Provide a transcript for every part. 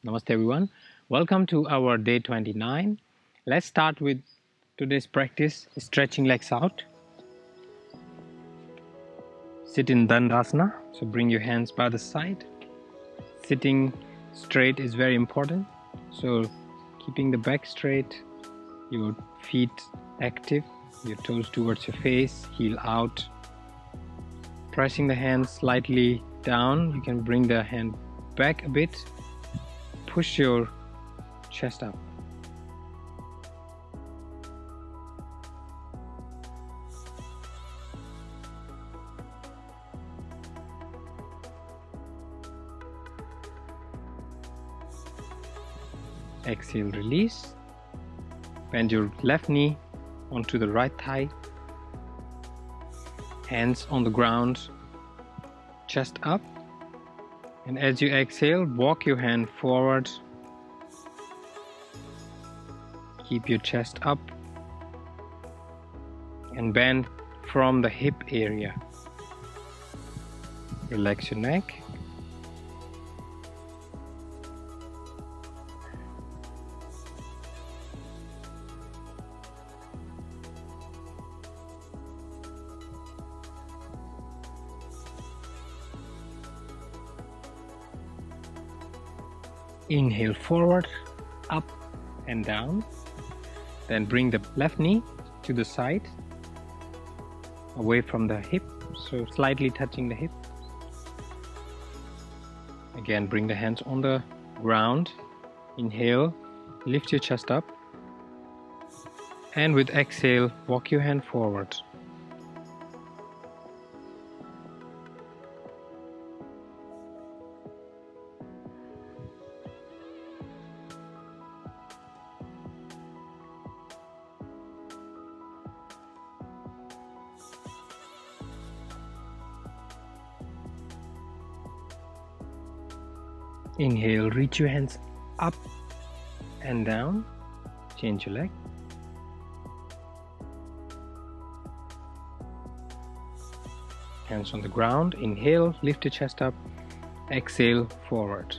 Namaste everyone. Welcome to our day 29. Let's start with today's practice, stretching legs out. Sit in Dandasana, so bring your hands by the side. Sitting straight is very important, so keeping the back straight, your feet active, your toes towards your face, heel out. Pressing the hands slightly down, you can bring the hand back a bit. Push your chest up. Exhale, release. Bend your left knee onto the right thigh. Hands on the ground, chest up. And as you exhale, walk your hand forward. Keep your chest up and bend from the hip area. Relax your neck. Inhale forward, up and down. Then bring the left knee to the side, away from the hip, so slightly touching the hip. Again, bring the hands on the ground. Inhale, lift your chest up. And with exhale, walk your hand forward. Inhale, reach your hands up and down. Change your leg. Hands on the ground. Inhale, lift your chest up. Exhale, forward.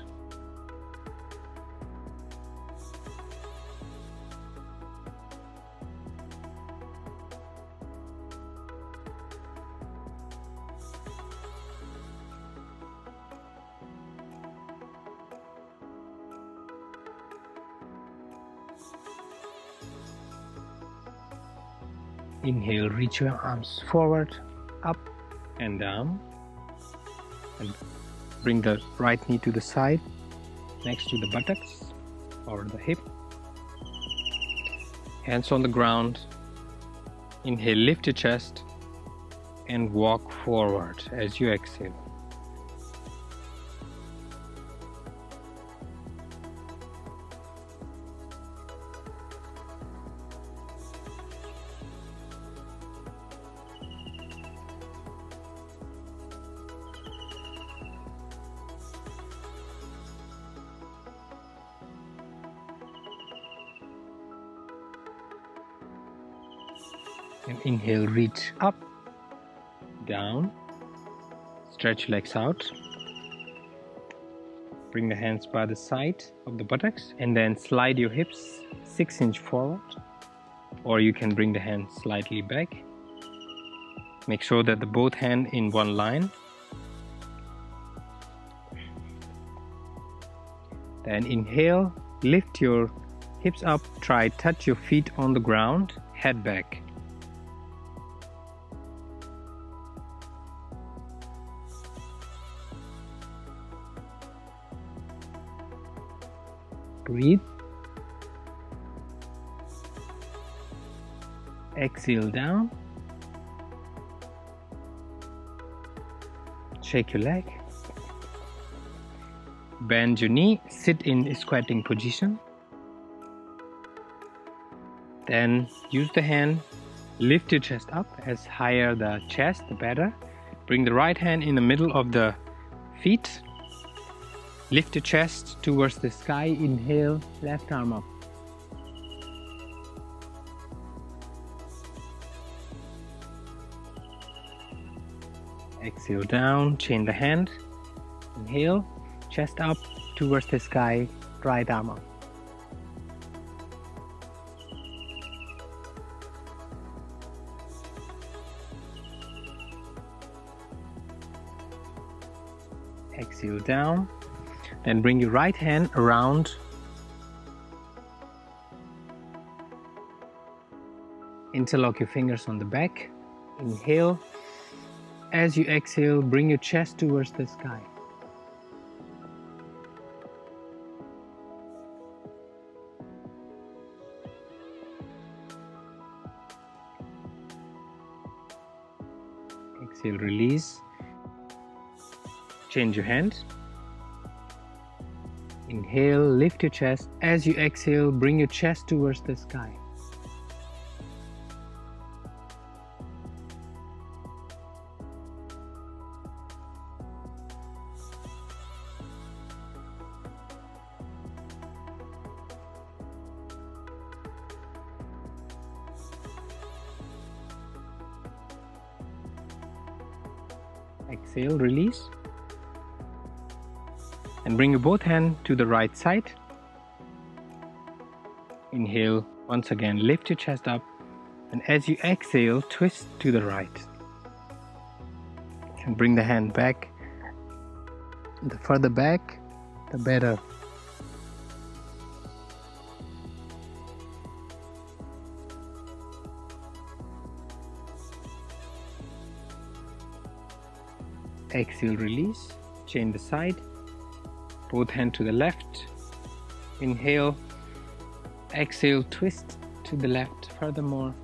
Inhale, reach your arms forward, up and down. And bring the right knee to the side, next to the buttocks or the hip. Hands on the ground. Inhale, lift your chest and walk forward as you exhale. And inhale, reach up, down, stretch legs out. Bring the hands by the side of the buttocks and then slide your hips 6 inches forward, or you can bring the hands slightly back. Make sure that the both hands in one line. Then inhale, lift your hips up, try touch your feet on the ground, head back. Breathe. Exhale down. Shake your leg. Bend your knee. Sit in squatting position. Then use the hand. Lift your chest up. As higher the chest, the better. Bring the right hand in the middle of the feet. Lift your chest towards the sky. Inhale, left arm up. Exhale down, chain the hand. Inhale, chest up towards the sky. right arm up. Exhale down. Then bring your right hand around. Interlock your fingers on the back. Inhale. As you exhale, bring your chest towards the sky. Exhale, release. Change your hand. Inhale, lift your chest. As you exhale, bring your chest towards the sky. Exhale, release. And bring your both hands to the right side. Inhale, once again, lift your chest up. And as you exhale, twist to the right. And bring the hand back. The further back, the better. Exhale, release. Change the side. Both hands to the left. Inhale. Exhale, twist to the left furthermore.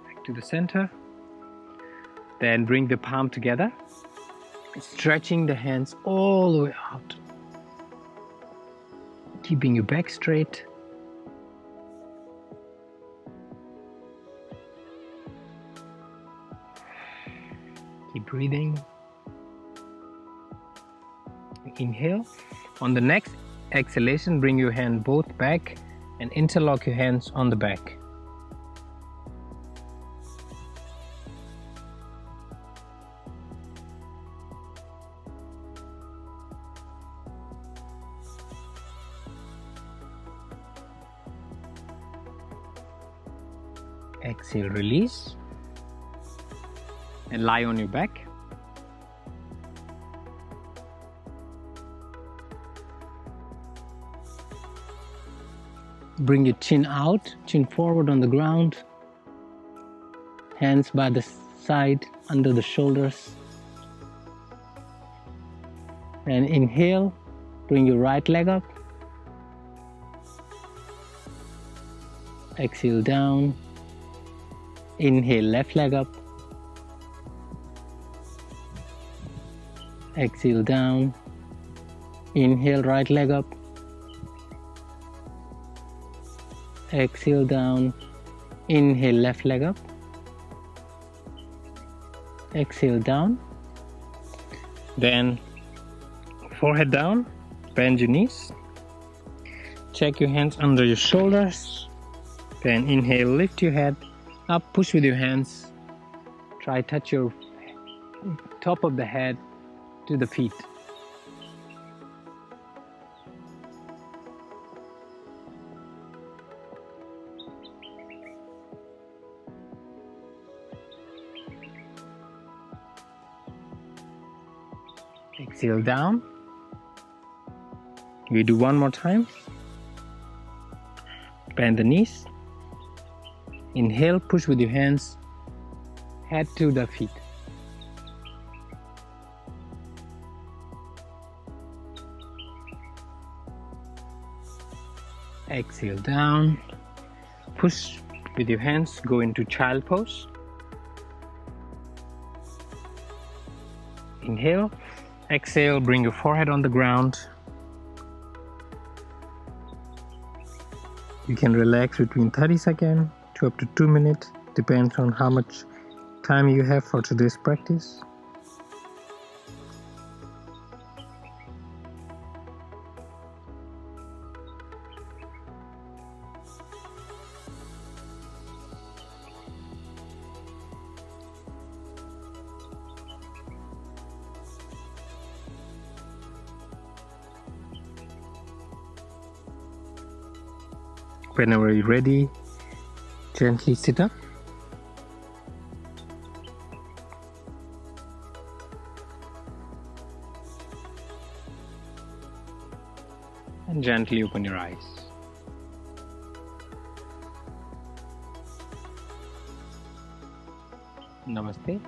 Back to the center. Then bring the palm together. Stretching the hands all the way out. Keeping your back straight. Keep breathing. Inhale. On the next exhalation, bring your hand both back and interlock your hands on the back. Exhale, release, and lie on your back. Bring your chin out, chin forward on the ground, hands by the side under the shoulders. And inhale, bring your right leg up. Exhale down. Inhale, left leg up. Exhale down. Inhale, right leg up. Exhale down. Inhale, left leg up. Exhale down. Then forehead down. Bend your knees. Check your hands under your shoulders. Then inhale, lift your head up, push with your hands. Try touch your top of the head to the feet. Exhale down. We do one more time. Bend the knees. Inhale, push with your hands, head to the feet. Exhale down. Push with your hands, go into child pose. Inhale. Exhale, bring your forehead on the ground. You can relax between 30 seconds to up to 2 minutes, depends on how much time you have for today's practice. Whenever you're ready, gently sit up. And gently open your eyes. Namaste.